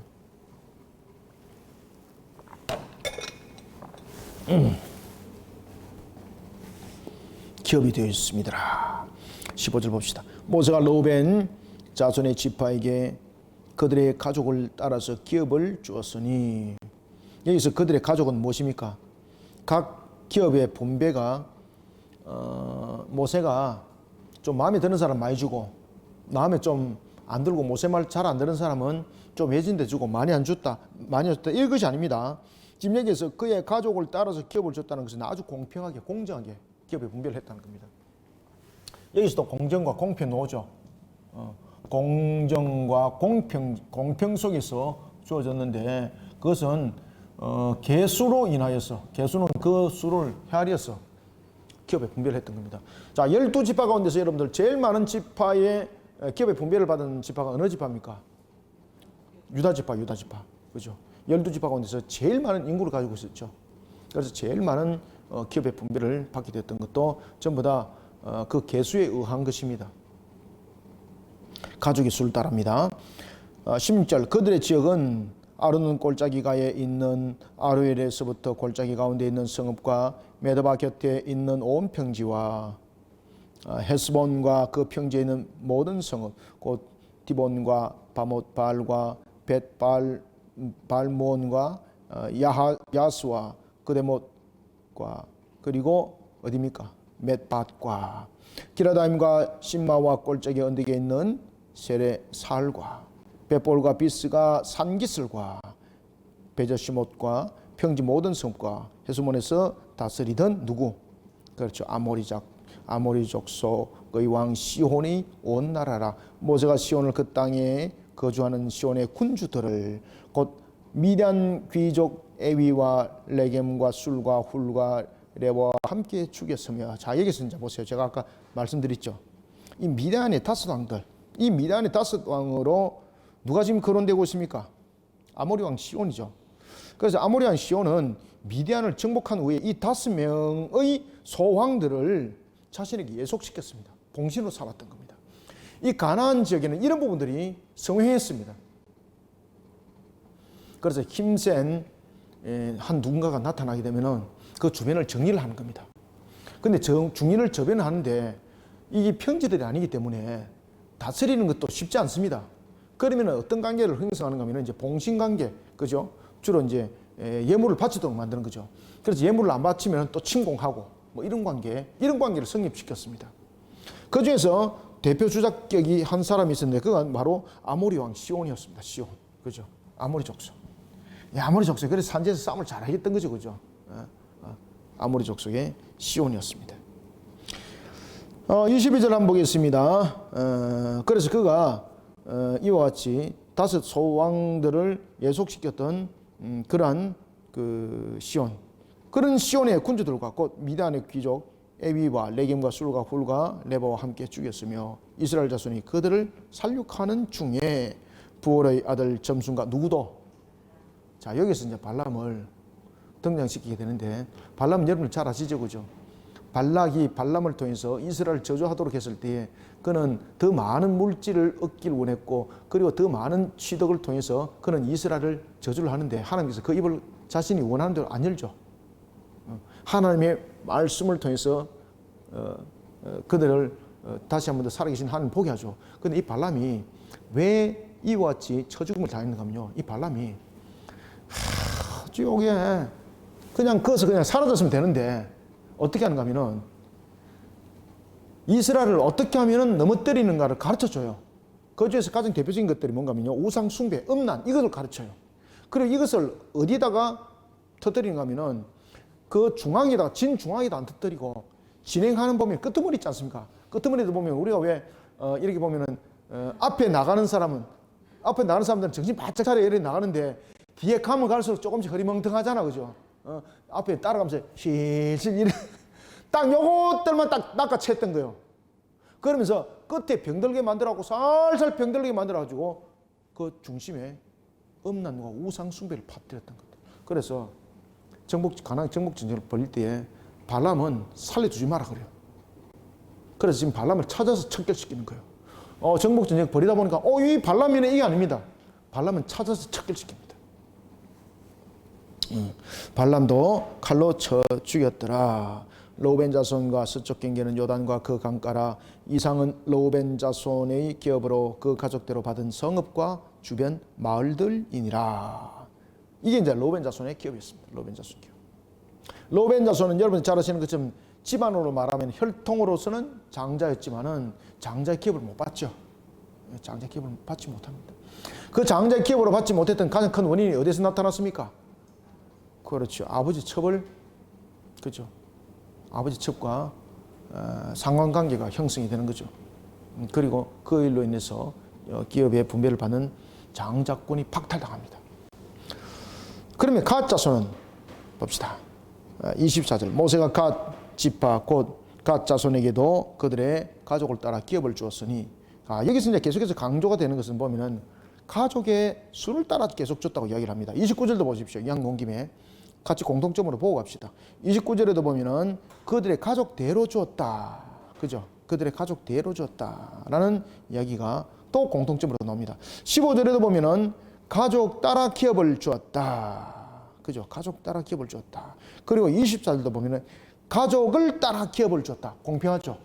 기업이 되어 있습니다. 15절 봅시다. 모세가 르우벤 자손의 지파에게 그들의 가족을 따라서 기업을 주었으니, 여기서 그들의 가족은 무엇입니까? 각 기업의 분배가 모세가 좀 마음에 드는 사람 많이 주고, 마음에 좀 안 들고 모세 말 잘 안 듣는 사람은 좀 외진 데 주고 많이 안 줬다 이런 것이 아닙니다. 지금 여기서 그의 가족을 따라서 기업을 줬다는 것은 아주 공평하게 공정하게 기업의 분배를 했다는 겁니다. 여기서도 공정과 공평 나오죠. 공정과 공평 속에서 주어졌는데 그것은 개수로 인하여서, 개수는 그 수를 헤아려서 기업의 분배를 했던 겁니다. 자, 12지파 가운데서 여러분들 제일 많은 지파의 기업의 분배를 받은 지파가 어느 지파입니까? 유다지파. 그죠? 12지파 가운데서 제일 많은 인구를 가지고 있었죠. 그래서 제일 많은 기업의 분배를 받게 됐던 것도 전부 다 그 개수에 의한 것입니다. 가족의 수를 따릅니다. 16절 그들의 지역은 아르논 골짜기가에 있는 아로엘에서부터 골짜기 가운데 있는 성읍과 메드바 곁에 있는 온 평지와 헤스본과 그 평지에 있는 모든 성읍 곧 디본과 바못발과 벳발몬과 야스와 그데못과 그리고 어디입니까? 맷밭과 기라다임과 신마와 골짜기 언덕에 있는 세레살과 벳볼과 비스가 산기슬과 베저시못과 평지 모든 성과 헤스몬에서 다스리던 누구? 그렇죠. 아모리 족속의 왕 시혼이 온 나라라. 모세가 시혼을 그 땅에 거주하는 시혼의 군주들을 곧 미디안 귀족 에위와 레겜과 술과 훌과 레와 함께 죽였으며. 자, 여기서 이제 보세요. 제가 아까 말씀드렸죠. 이 미디안의 다섯 왕들, 이 미디안의 다섯 왕으로 누가 지금 거론되고 있습니까? 아모리 왕 시온이죠. 그래서 아모리 왕 시온은 미디안을 정복한 후에 이 5명의 소왕들을 자신에게 예속시켰습니다. 봉신으로 삼았던 겁니다. 이 가나안 지역에는 이런 부분들이 성행했습니다. 그래서 힘센 한 누군가가 나타나게 되면은 그 주변을 정리를 하는 겁니다. 근데 중리를 저변을 하는데 이게 평지들이 아니기 때문에 다스리는 것도 쉽지 않습니다. 그러면 어떤 관계를 형성하는가 하면 이제 봉신 관계, 그죠? 주로 이제 예물을 바치도록 만드는 거죠. 그래서 예물을 안 바치면 또 침공하고 뭐 이런 관계를 성립시켰습니다. 그 중에서 대표 주작격이 한 사람이 있었는데 그건 바로 아모리 왕 시온이었습니다. 시온, 그죠? 아모리 족속. 아모리 족속. 그래서 산지에서 싸움을 잘하겠던 거죠, 그죠? 아모리 족속의 시온이었습니다. 22절 한번 보겠습니다. 그래서 그가 이와 같이 5 소왕들을 예속시켰던 그러한 그 시온, 그런 시온의 군주들과 곧 미디안의 귀족 에위와 레겜과 술과 훌과 레바와 함께 죽였으며 이스라엘 자손이 그들을 살육하는 중에 부올의 아들 점순과 누구도. 자, 여기서 이제 발람을 등장시키게 되는데, 발람은 여러분 잘 아시죠, 그죠? 발락이 발람을 통해서 이스라엘을 저주하도록 했을 때에 그는 더 많은 물질을 얻기를 원했고, 그리고 더 많은 취득을 통해서 그는 이스라엘을 저주를 하는데 하나님께서 그 입을 자신이 원하는 대로 안 열죠. 하나님의 말씀을 통해서 그들을 다시 한 번 더 살아계신 하나님 보게 하죠. 그런데 이 발람이 왜 이와 같이 처죽음을 당했는가 하면요, 이 발람이 지옥에 그냥 거기서 그냥 사라졌으면 되는데 어떻게 하는가 하면은 이스라엘을 어떻게 하면은 넘어뜨리는가를 가르쳐줘요. 그 중에서 가장 대표적인 것들이 뭔가 하면요, 우상 숭배, 음란, 이것을 가르쳐요. 그리고 이것을 어디다가 터뜨리는가 하면은 그 중앙에다가, 진중앙에다 안 터뜨리고 진행하는 보면 끄트머리 있지 않습니까? 끄트머리도 보면 우리가 왜 이렇게 보면은 앞에 나가는 사람들은 정신 바짝 차려 이렇게 나가는데 뒤에 가면 갈수록 조금씩 흐리멍텅하잖아, 그죠? 앞에 따라가면서 실실 이래 딱 요것들만 딱 낚아챘던 거예요. 그러면서 끝에 병들게 만들어갖고 살살 병들게 만들어가지고 그 중심에 음란과 우상 숭배를 퍼뜨렸던 겁니다. 그래서 가나안 정복 전쟁을 벌일 때에 발람은 살려두지 마라 그래요. 그래서 지금 발람을 찾아서 척결시키는 거예요. 정복 전쟁 벌이다 보니까 이 발람이네, 이게 아닙니다. 발람은 찾아서 척결시킵니다. 발람도 칼로 쳐 죽였더라. 르우벤 자손과 서쪽 경계는 요단과 그 강가라. 이상은 르우벤 자손의 기업으로 그 가족대로 받은 성읍과 주변 마을들이니라. 이게 이제 르우벤 자손의 기업이었습니다. 르우벤 자손 기업. 르우벤 자손은 여러분 잘 아시는 것처럼 집안으로 말하면 혈통으로서는 장자였지만은 장자의 기업을 못 받죠. 장자의 기업을 받지 못합니다. 그 장자의 기업으로 받지 못했던 가장 큰 원인이 어디서 나타났습니까? 그렇죠. 아버지 첩을, 그죠. 아버지 첩과 상관관계가 형성이 되는 거죠. 그리고 그 일로 인해서 기업의 분배를 받는 장자권이 박탈당합니다. 그러면 갓 자손은 봅시다. 24절 모세가 갓 지파 곧 갓 자손에게도 그들의 가족을 따라 기업을 주었으니, 여기서 이제 계속해서 강조가 되는 것은 보면은 가족의 수를 따라 계속 줬다고 이야기를 합니다. 29절도 보십시오. 이왕 온 김에 같이 공통점으로 보고 갑시다. 29절에도 보면은 그들의 가족대로 주었다. 그죠? 그들의 가족대로 주었다라는 이야기가 또 공통점으로 나옵니다. 15절에도 보면은 가족 따라 기업을 주었다. 그죠? 가족 따라 기업을 주었다. 그리고 24절도 보면은 가족을 따라 기업을 주었다. 공평하죠?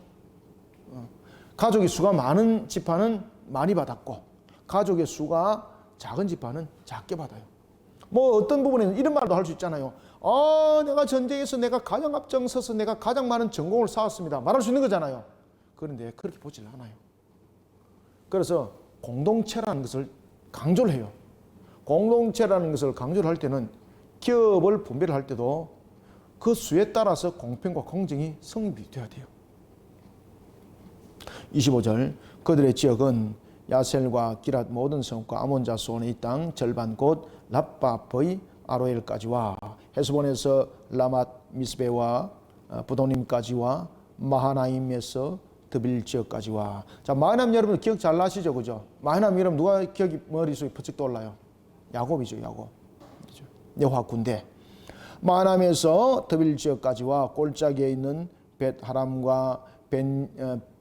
가족의 수가 많은 지파는 많이 받았고, 가족의 수가 작은 지파는 작게 받아요. 뭐 어떤 부분에는 이런 말도 할 수 있잖아요. 내가 전쟁에서 내가 가장 앞장서서 내가 가장 많은 전공을 쌓았습니다. 말할 수 있는 거잖아요. 그런데 그렇게 보질 않아요. 그래서 공동체라는 것을 강조를 해요. 공동체라는 것을 강조를 할 때는 기업을 분배를 할 때도 그 수에 따라서 공평과 공정이 성립이 되어야 돼요. 25절 그들의 지역은 야셀과 기랏 모든 성읍과 아몬 자손의 땅 절반 곧 랍바의 아로엘까지와 헤스본에서 라맛 미스베와 부도님까지와 마하나임에서 드빌 지역까지와. 자, 마하나임 여러분 기억 잘 나시죠, 그죠? 마하나임 여러분 누가 기억이 머릿속에 퍼뜩 떠올라요? 야곱이죠, 야곱. 여호와 군대. 마하나임에서 드빌 지역까지와 골짜기에 있는 벳하람과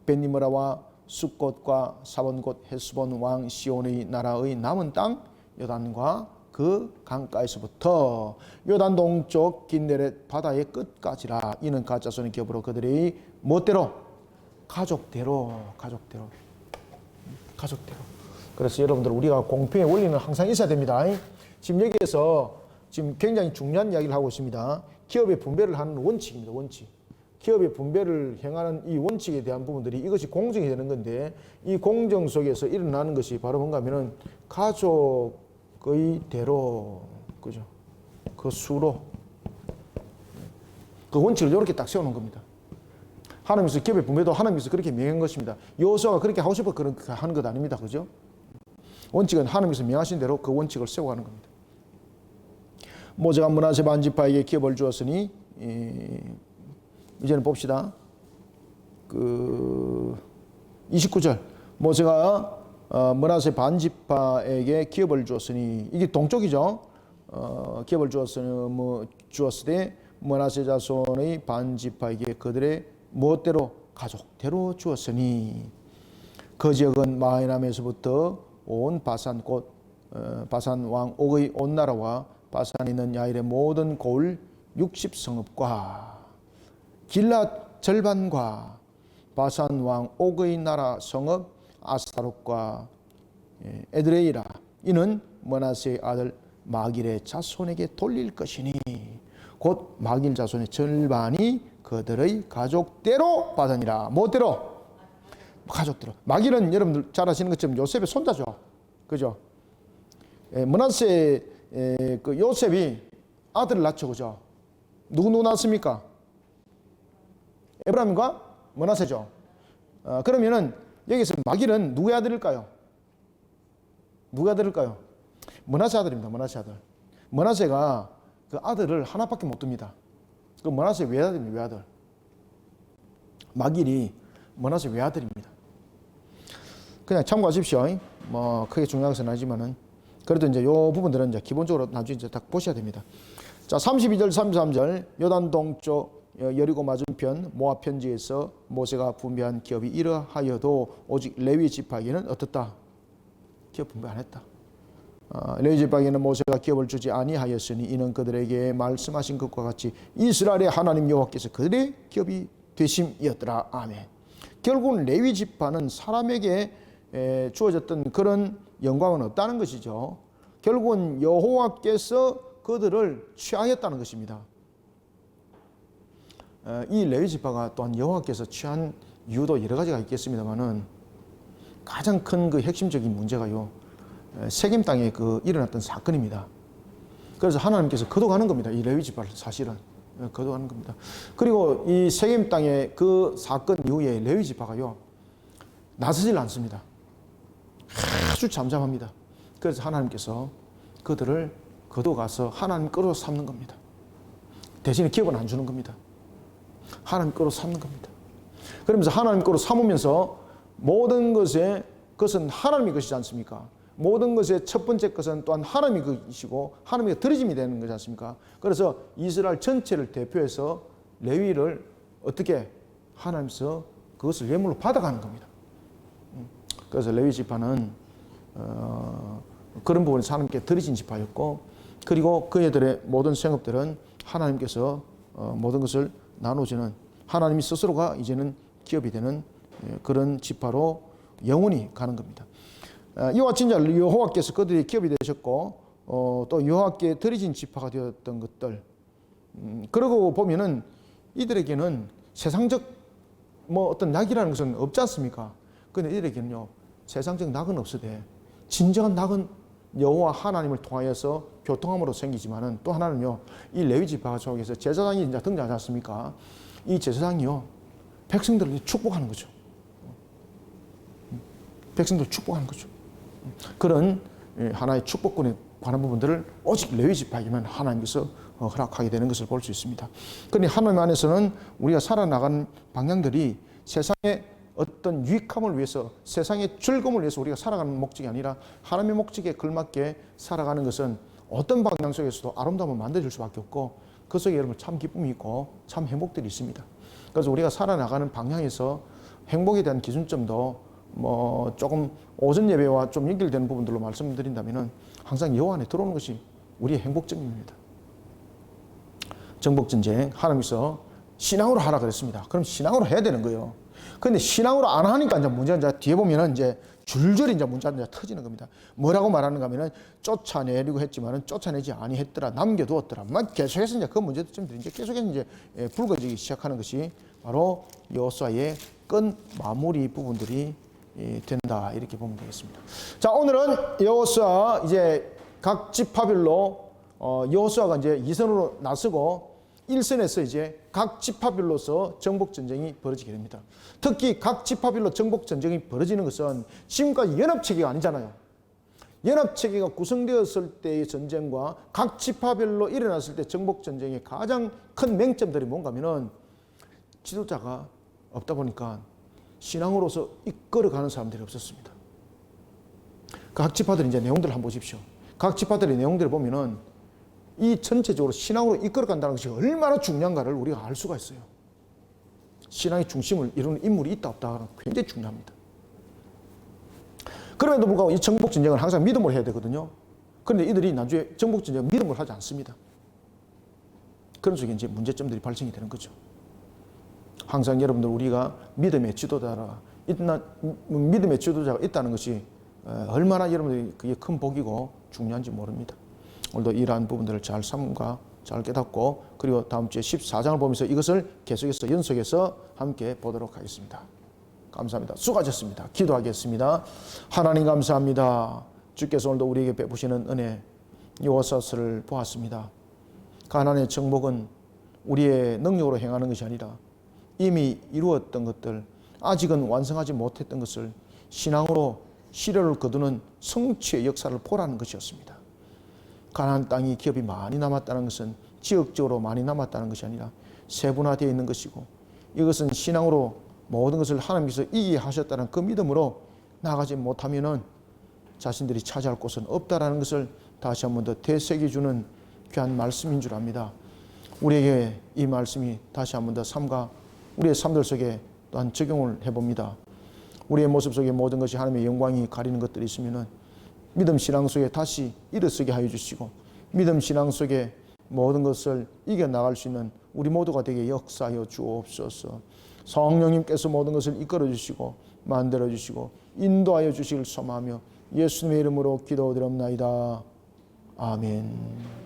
벤니므라와 숫곳과 사본곳 헤스본 왕 시온의 나라의 남은 땅 요단과 그 강가에서부터 요단 동쪽 긴네렛 바다의 끝까지라. 이는 갓 자손의 기업으로 그들의 멋대로 가족대로. 그래서 여러분들 우리가 공평의 원리는 항상 있어야 됩니다. 지금 여기에서 지금 굉장히 중요한 이야기를 하고 있습니다. 기업의 분배를 하는 원칙입니다. 원칙. 기업의 분배를 행하는 이 원칙에 대한 부분들이 이것이 공정이 되는 건데, 이 공정 속에서 일어나는 것이 바로 뭔가 하면은 가족의 대로, 그죠? 그 수로, 그 원칙을 이렇게 딱 세우는 겁니다. 하나님께서 기업의 분배도 하나님께서 그렇게 명한 것입니다. 여호수아가 그렇게 하고 싶어 그렇게 하는 것 아닙니다. 그죠? 원칙은 하나님께서 명하신 대로 그 원칙을 세워가는 겁니다. 모세가 므낫세 반지파에게 기업을 주었으니, 이제는 봅시다. 29절 모세가 므낫세 반지파에게 기업을 주었으니, 이게 동쪽이죠. 기업을 주었으되 므낫세 자손의 반지파에게 그들의 무엇대로 가족대로 주었으니, 그 지역은 마하나임에서부터 온 바산 곧 바산 왕 옥의 온 나라와 바산에 있는 야일의 모든 고을 60성읍과 길랏 절반과 바산 왕 옥의 나라 성읍 아스타롯과 에드레이라. 이는 므낫세의 아들 마길의 자손에게 돌릴 것이니, 곧 마길 자손의 절반이 그들의 가족대로 받으니라. 뭐대로? 가족대로. 마길은 여러분들 잘 아시는 것처럼 요셉의 손자죠. 그죠? 므낫세 그 요셉이 아들을 낳죠. 그죠? 누구 낳았습니까? 에브라임과 므낫세죠. 그러면은 여기서 마길은 누구의 아들일까요? 누구의 아들일까요? 므낫세 아들입니다. 므낫세 아들. 므낫세가 그 아들을 하나밖에 못 둡니다. 그 므낫세 외아들입니다. 외아들. 마길이 므낫세 외아들입니다. 그냥 참고하십시오. 뭐 크게 중요한 것은 아니지만은 그래도 이제 요 부분들은 이제 기본적으로 나중에 이제 딱 보셔야 됩니다. 자, 32절, 33절, 요단 동쪽 여리고 맞은편 모압 편지에서 모세가 분배한 기업이 이러하여도 오직 레위 지파에게는 어떻다? 기업 분배 안 했다. 레위 지파에게는 모세가 기업을 주지 아니하였으니 이는 그들에게 말씀하신 것과 같이 이스라엘의 하나님 여호와께서 그들의 기업이 되심이었더라. 아멘. 결국은 레위 지파는 사람에게 주어졌던 그런 영광은 없다는 것이죠. 결국은 여호와께서 그들을 취하였다는 것입니다. 이 레위 지파가 또한 여호와께서 취한 이유도 여러 가지가 있겠습니다만은 가장 큰 그 핵심적인 문제가요, 세겜 땅에 그 일어났던 사건입니다. 그래서 하나님께서 거둬가는 겁니다. 이 레위 지파를 사실은 거둬가는 겁니다. 그리고 이 세겜 땅의 그 사건 이후에 레위 지파가요 나서질 않습니다. 아주 잠잠합니다. 그래서 하나님께서 그들을 거둬가서 하나님 거로 삼는 겁니다. 대신에 기업은 안 주는 겁니다. 하나님 거로 삼는 겁니다. 그러면서 하나님 거로 삼으면서 모든 것은 하나님의 것이지 않습니까? 모든 것의 첫 번째 것은 또한 하나님의 것이고 하나님의 드리짐이 되는 거지 않습니까? 그래서 이스라엘 전체를 대표해서 레위를 어떻게 하나님께서 그것을 예물로 받아가는 겁니다. 그래서 레위 지파는 그런 부분에서 하나님께 드리진 지파였고, 그리고 그애들의 모든 생업들은 하나님께서 모든 것을 나눠주는, 하나님이 스스로가 이제는 기업이 되는 그런 지파로 영원히 가는 겁니다. 이와 같이 여호와께서 그들이 기업이 되셨고 또 여호와께 드리진 지파가 되었던 것들, 그러고 보면은 이들에게는 세상적 어떤 낙이라는 것은 없지 않습니까? 그런데 이들에게는요 세상적 낙은 없으되 진정한 낙은 여호와 하나님을 통하여서 교통함으로 생기지만은 또 하나는요, 이 레위 지파 속에서 제사장이 이제 등장하지 않습니까? 이 제사장이요 백성들을 축복하는 거죠. 백성들을 축복하는 거죠. 그런 하나의 축복권에 관한 부분들을 오직 레위 지파에게만 하나님께서 허락하게 되는 것을 볼 수 있습니다. 그런데 하나님 안에서는 우리가 살아나가는 방향들이 세상의 어떤 유익함을 위해서, 세상의 즐거움을 위해서 우리가 살아가는 목적이 아니라 하나님의 목적에 걸맞게 살아가는 것은 어떤 방향 속에서도 아름다움을 만들어줄 수밖에 없고, 그 속에 여러분 참 기쁨이 있고 참 행복들이 있습니다. 그래서 우리가 살아나가는 방향에서 행복에 대한 기준점도 조금 오전 예배와 좀 연결되는 부분들로 말씀드린다면은 항상 여호와 안에 들어오는 것이 우리의 행복점입니다. 정복전쟁 하나님께서 신앙으로 하라 그랬습니다. 그럼 신앙으로 해야 되는 거예요. 그런데 신앙으로 안 하니까 이제 문제가 이제 뒤에 보면은 이제 줄줄이 이제 문제가 이제 터지는 겁니다. 뭐라고 말하는가 하면은 쫓아내려고 했지만은 쫓아내지 아니했더라, 남겨두었더라. 계속해서 이제 그 문제점들이 이제 계속해서 이제 불거지기 시작하는 것이 바로 여호수아의 끝 마무리 부분들이 된다, 이렇게 보면 되겠습니다. 자, 오늘은 여호수아 이제 각 지파별로 여호수아가 이제 2선으로 나서고 1선에서 이제 각 지파별로서 정복전쟁이 벌어지게 됩니다. 특히 각 지파별로 정복전쟁이 벌어지는 것은 지금까지 연합체계가 아니잖아요. 연합체계가 구성되었을 때의 전쟁과 각 지파별로 일어났을 때 정복전쟁의 가장 큰 맹점들이 뭔가 하면은 지도자가 없다 보니까 신앙으로서 이끌어가는 사람들이 없었습니다. 각 지파들의 이제 내용들을 한번 보십시오. 각 지파들의 내용들을 보면은 이 전체적으로 신앙으로 이끌어간다는 것이 얼마나 중요한가를 우리가 알 수가 있어요. 신앙의 중심을 이루는 인물이 있다 없다가 굉장히 중요합니다. 그럼에도 불구하고 이 정복전쟁은 항상 믿음으로 해야 되거든요. 그런데 이들이 나중에 정복전쟁은 믿음으로 하지 않습니다. 그런 속에 이제 문제점들이 발생이 되는 거죠. 항상 여러분들 우리가 믿음의 지도자가 있다는 것이 얼마나 여러분들이 그게 큰 복이고 중요한지 모릅니다. 오늘도 이러한 부분들을 잘 삼가 잘 깨닫고, 그리고 다음 주에 14장을 보면서 이것을 계속해서 연속해서 함께 보도록 하겠습니다. 감사합니다. 수고하셨습니다. 기도하겠습니다. 하나님 감사합니다. 주께서 오늘도 우리에게 베푸시는 은혜 여호수아서를 보았습니다. 가나안의 정복은 우리의 능력으로 행하는 것이 아니라 이미 이루었던 것들, 아직은 완성하지 못했던 것을 신앙으로 시련을 거두는 성취의 역사를 보라는 것이었습니다. 가나안 땅이 기업이 많이 남았다는 것은 지역적으로 많이 남았다는 것이 아니라 세분화되어 있는 것이고, 이것은 신앙으로 모든 것을 하나님께서 이기게 하셨다는 그 믿음으로 나가지 못하면은 자신들이 차지할 곳은 없다라는 것을 다시 한 번 더 되새겨주는 귀한 말씀인 줄 압니다. 우리에게 이 말씀이 다시 한 번 더 삶과 우리의 삶들 속에 또한 적용을 해봅니다. 우리의 모습 속에 모든 것이 하나님의 영광이 가리는 것들이 있으면 믿음 신앙 속에 다시 일어서게 하여 주시고, 믿음 신앙 속에 모든 것을 이겨나갈 수 있는 우리 모두가 되게 역사하여 주옵소서. 성령님께서 모든 것을 이끌어 주시고 만들어 주시고 인도하여 주시길 소망하며 예수님의 이름으로 기도드립나이다. 아멘.